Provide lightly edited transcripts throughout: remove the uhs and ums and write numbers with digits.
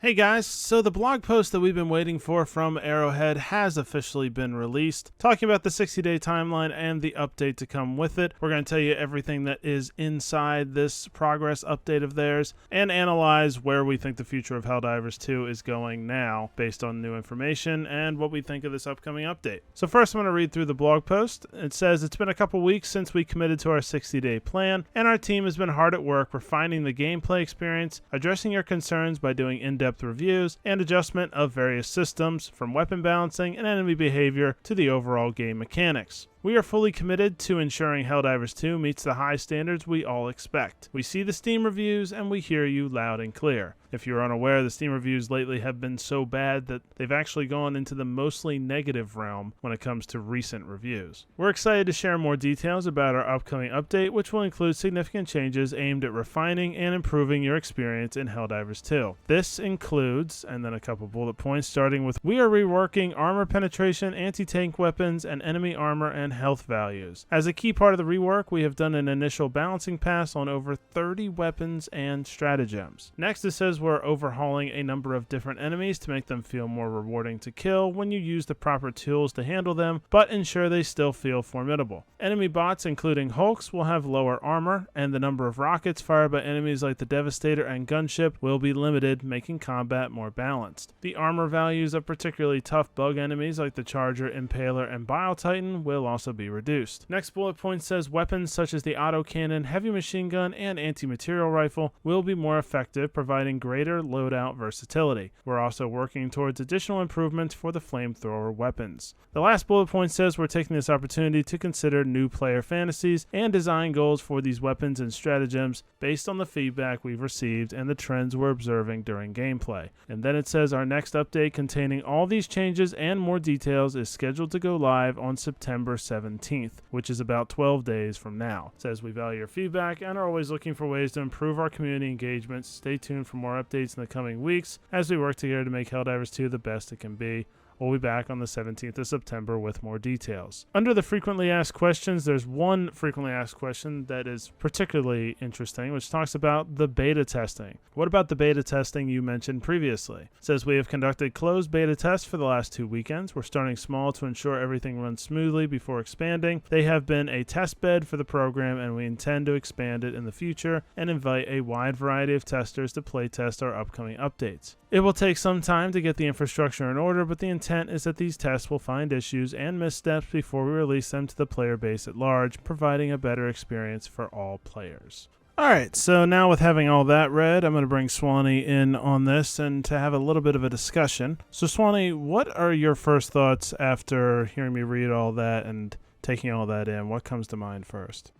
Hey guys, so the blog post that we've been waiting for from Arrowhead has officially been released, talking about the 60-day timeline and the update to come with it. We're going to tell you everything that is inside this progress update of theirs and analyze where we think the future of Helldivers 2 is going now based on new information and what we think of this upcoming update. So first I'm going to read through the blog post. It says, it's been a couple weeks since we committed to our 60-day plan, and our team has been hard at work refining the gameplay experience, addressing your concerns by doing in-depth reviews, and adjustment of various systems, from weapon balancing and enemy behavior to the overall game mechanics. We are fully committed to ensuring Helldivers 2 meets the high standards we all expect. We see the Steam reviews and we hear you loud and clear. If you're unaware, the Steam reviews lately have been so bad that they've actually gone into the mostly negative realm when it comes to recent reviews. We're excited to share more details about our upcoming update, which will include significant changes aimed at refining and improving your experience in Helldivers 2. This includes, and then a couple bullet points, starting with, we are reworking armor penetration, anti-tank weapons, and enemy armor and health values. As a key part of the rework, we have done an initial balancing pass on over 30 weapons and stratagems. Next, it says we're overhauling a number of different enemies to make them feel more rewarding to kill when you use the proper tools to handle them, but ensure they still feel formidable. Enemy bots, including Hulks, will have lower armor, and the number of rockets fired by enemies like the Devastator and Gunship will be limited, making combat more balanced. The armor values of particularly tough bug enemies like the Charger, Impaler, and Bile Titan will also be reduced. Next bullet point says weapons such as the autocannon, heavy machine gun, and anti-material rifle will be more effective, providing greater loadout versatility. We're also working towards additional improvements for the flamethrower weapons. The last bullet point says we're taking this opportunity to consider new player fantasies and design goals for these weapons and stratagems based on the feedback we've received and the trends we're observing during gameplay. And then it says our next update containing all these changes and more details is scheduled to go live on September 17th, which is about 12 days from now. It says we value your feedback and are always looking for ways to improve our community engagement. Stay tuned for more updates in the coming weeks as we work together to make Helldivers 2 the best it can be. We'll be back on the 17th of September with more details. Under the frequently asked questions, there's one frequently asked question that is particularly interesting, which talks about the beta testing. What about the beta testing you mentioned previously? It says we have conducted closed beta tests for the last 2 weekends. We're starting small to ensure everything runs smoothly before expanding. They have been a test bed for the program, and we intend to expand it in the future and invite a wide variety of testers to play test our upcoming updates. It will take some time to get the infrastructure in order, but the intent is that these tests will find issues and missteps before we release them to the player base at large, providing a better experience for all players. Alright, so now with having all that read, I'm going to bring Swanee in on this and to have a little bit of a discussion. So Swanee, what are your first thoughts after hearing me read all that and taking all that in? What comes to mind first?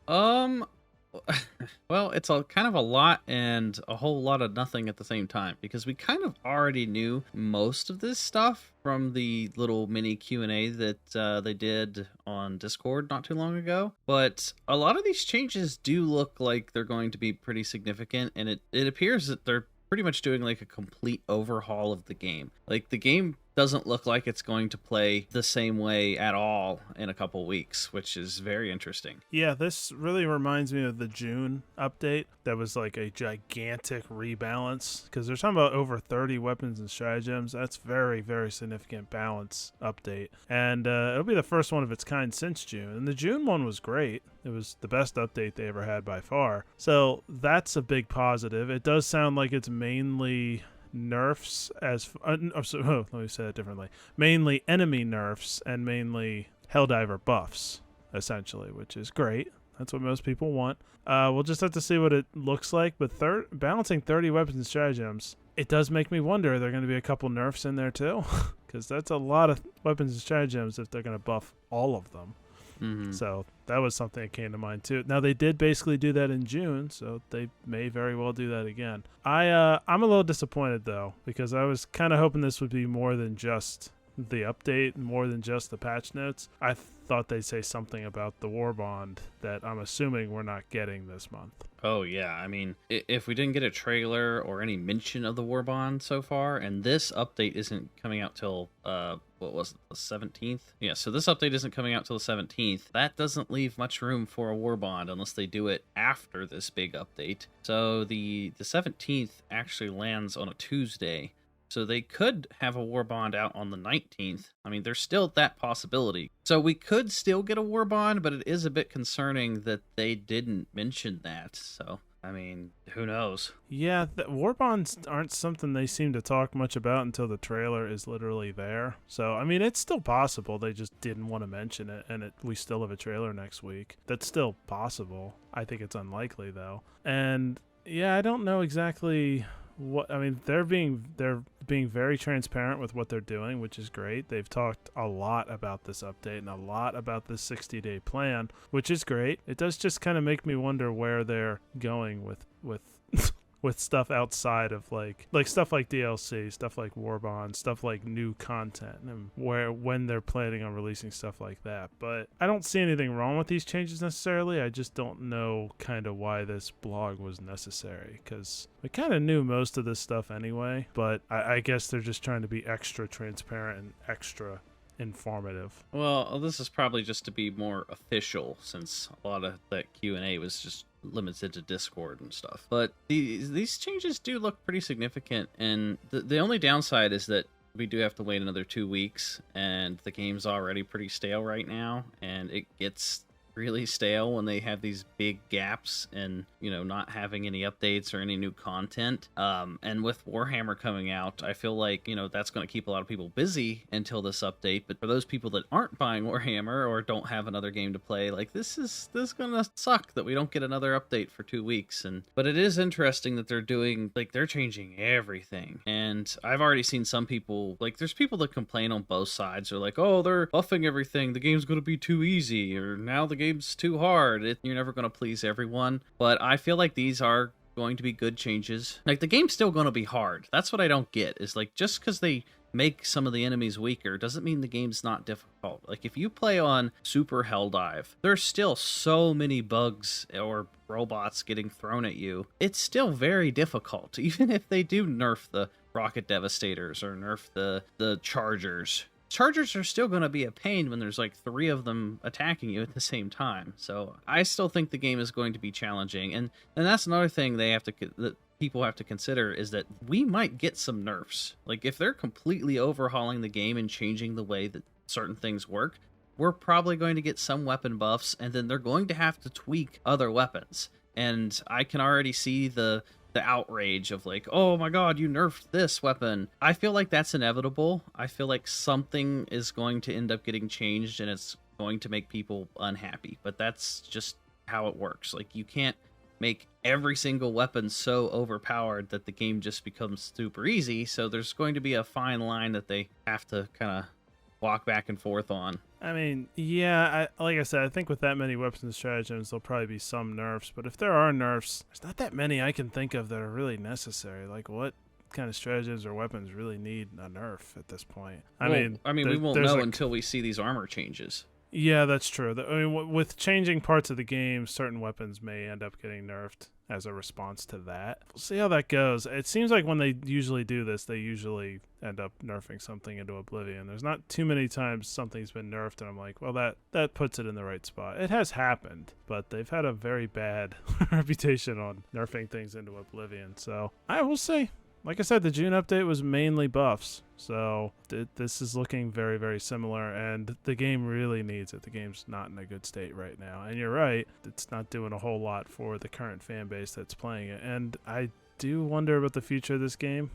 Well, it's kind of a lot and a whole lot of nothing at the same time, because we kind of already knew most of this stuff from the little mini Q&A that they did on Discord not too long ago. But a lot of these changes do look like they're going to be pretty significant, and it appears that they're pretty much doing like a complete overhaul of the game. Like, the game doesn't look like it's going to play the same way at all in a couple weeks, which is very interesting. Yeah, this really reminds me of the June update. That was like a gigantic rebalance, because they're talking about over 30 weapons and stratagems. That's very, very significant balance update. And it'll be the first one of its kind since June. And the June one was great. It was the best update they ever had by far. So that's a big positive. It does sound like it's mainly nerfs let me say it differently. Mainly enemy nerfs and mainly Helldiver buffs, essentially, which is great. That's what most people want. We'll just have to see what it looks like. But balancing 30 weapons and stratagems, it does make me wonder, are there going to be a couple nerfs in there too? Because that's a lot of weapons and stratagems if they're going to buff all of them. Mm-hmm. So that was something that came to mind too. Now, they did basically do that in June, so they may very well do that again. I'm a little disappointed though, because I was kind of hoping this would be more than just the update, more than just the patch notes. I thought they'd say something about the Warbond that I'm assuming we're not getting this month. Oh yeah, I mean, if we didn't get a trailer or any mention of the Warbond so far, and this update isn't coming out till what was it, the 17th? Yeah, so this update isn't coming out till the 17th. That doesn't leave much room for a Warbond unless they do it after this big update. So the 17th actually lands on a Tuesday, So they could have a Warbond out on the 19th. I mean, there's still that possibility. So we could still get a Warbond, but it is a bit concerning that they didn't mention that. So, I mean, who knows? Yeah, Warbonds aren't something they seem to talk much about until the trailer is literally there. So, I mean, it's still possible. They just didn't want to mention it, and we still have a trailer next week. That's still possible. I think it's unlikely, though. And, yeah, I don't know exactly what... I mean, they're being very transparent with what they're doing, which is great. They've talked a lot about this update and a lot about this 60-day plan, which is great. It does just kind of make me wonder where they're going with with stuff outside of like stuff like DLC, stuff like Warbond, stuff like new content, and when they're planning on releasing stuff like that. But I don't see anything wrong with these changes necessarily. I just don't know kind of why this blog was necessary, because we kind of knew most of this stuff anyway, but I guess they're just trying to be extra transparent and extra informative. Well, this is probably just to be more official, since a lot of that Q&A was just limited to Discord and stuff. But these changes do look pretty significant, and the only downside is that we do have to wait another 2 weeks, and the game's already pretty stale right now, and it gets really stale when they have these big gaps and, you know, not having any updates or any new content. And with Warhammer coming out, I feel like, you know, that's going to keep a lot of people busy until this update. But for those people that aren't buying Warhammer or don't have another game to play, like, this is going to suck that we don't get another update for 2 weeks. But it is interesting that they're doing, like, they're changing everything. And I've already seen some people, like, there's people that complain on both sides. They're like, oh, they're buffing everything, the game's going to be too easy, or now the game's too hard. You're never going to please everyone. But I feel like these are going to be good changes. Like, the game's still going to be hard. That's what I don't get, is like, just because they make some of the enemies weaker doesn't mean the game's not difficult. Like, if you play on Super Helldive, there's still so many bugs or robots getting thrown at you. It's still very difficult, even if they do nerf the rocket devastators or nerf the chargers. Chargers are still going to be a pain when there's like 3 of them attacking you at the same time. So I still think the game is going to be challenging. And that's another thing that people have to consider, is that we might get some nerfs. Like, if they're completely overhauling the game and changing the way that certain things work, we're probably going to get some weapon buffs, and then they're going to have to tweak other weapons. And I can already see the outrage of like, oh my god, you nerfed this weapon. I feel like that's inevitable. I feel like something is going to end up getting changed, and it's going to make people unhappy. But that's just how it works. Like, you can't make every single weapon so overpowered that the game just becomes super easy. So there's going to be a fine line that they have to kind of walk back and forth on. I mean, yeah, like I said, I think with that many weapons and stratagems, there'll probably be some nerfs. But if there are nerfs, there's not that many I can think of that are really necessary. Like, what kind of stratagems or weapons really need a nerf at this point? I mean, we won't know until we see these armor changes. Yeah, that's true. I mean, with changing parts of the game, certain weapons may end up getting nerfed as a response to that. We'll see how that goes. It seems like when they usually do this, they usually end up nerfing something into oblivion. There's not too many times something's been nerfed and I'm like, well, that puts it in the right spot. It has happened, but they've had a very bad reputation on nerfing things into oblivion. So I will see. Like I said, the June update was mainly buffs, so this is looking very, very similar, and the game really needs it. The game's not in a good state right now, and you're right, it's not doing a whole lot for the current fan base that's playing it, and I do wonder about the future of this game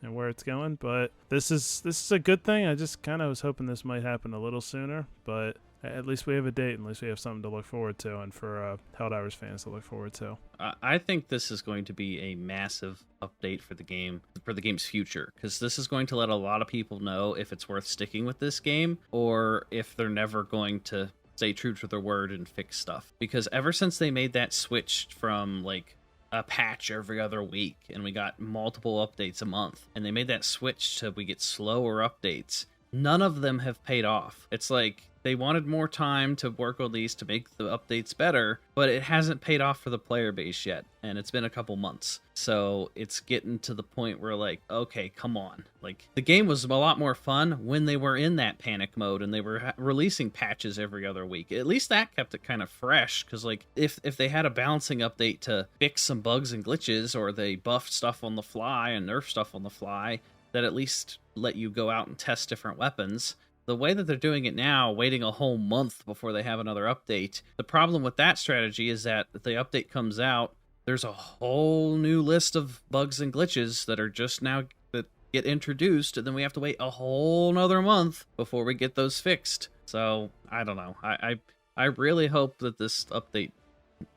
and where it's going, but this is a good thing. I just kind of was hoping this might happen a little sooner, but at least we have a date, and at least we have something to look forward to, and for Helldivers fans to look forward to. I think this is going to be a massive update for the game's future, because this is going to let a lot of people know if it's worth sticking with this game, or if they're never going to stay true to their word and fix stuff. Because ever since they made that switch from, like, a patch every other week, and we got multiple updates a month, and they made that switch to we get slower updates, none of them have paid off. It's like they wanted more time to work on these to make the updates better, but it hasn't paid off for the player base yet, and it's been a couple months. So it's getting to the point where, like, okay, come on. Like, the game was a lot more fun when they were in that panic mode and they were releasing patches every other week. At least that kept it kind of fresh, because, like, if they had a balancing update to fix some bugs and glitches, or they buffed stuff on the fly and nerfed stuff on the fly, that at least let you go out and test different weapons. The way that they're doing it now, waiting a whole month before they have another update, the problem with that strategy is that if the update comes out, there's a whole new list of bugs and glitches that are just now that get introduced, and then we have to wait a whole nother month before we get those fixed. So, I don't know. I really hope that this update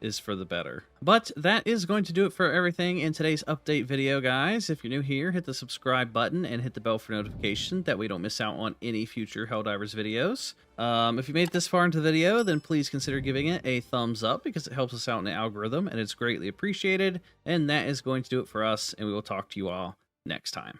is for the better. But that is going to do it for everything in today's update video, guys. If you're new here, hit the subscribe button and hit the bell for notification that we don't miss out on any future Helldivers videos. If you made it this far into the video, then please consider giving it a thumbs up because it helps us out in the algorithm and it's greatly appreciated. And that is going to do it for us, and we will talk to you all next time.